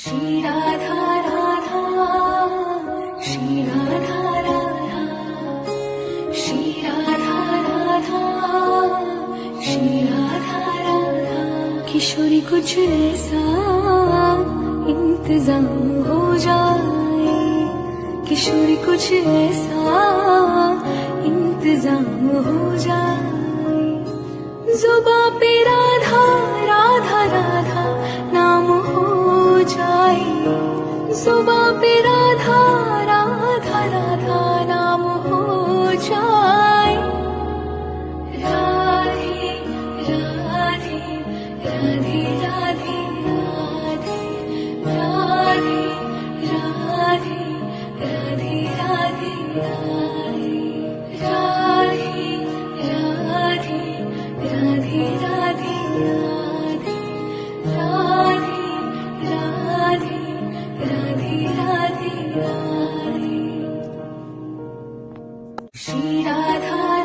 श्री राधा राधा, श्री राधा राधा, श्री राधा राधा, श्री राधा राधा। किशोरी कुछ ऐसा इंतजाम हो जाए, किशोरी कुछ ऐसा इंतजाम हो जाए। जुबां पे राधा राधा राधा नाम हो जाए, जुबां पे राधा राधा राधा नाम हो जाए। राधे राधे राधे राधे राधे, राधे राधे राधे राधे राधे, राधे राधे राधे राधे राधे, राधे राधे राधे राधे राधे। श्री राधा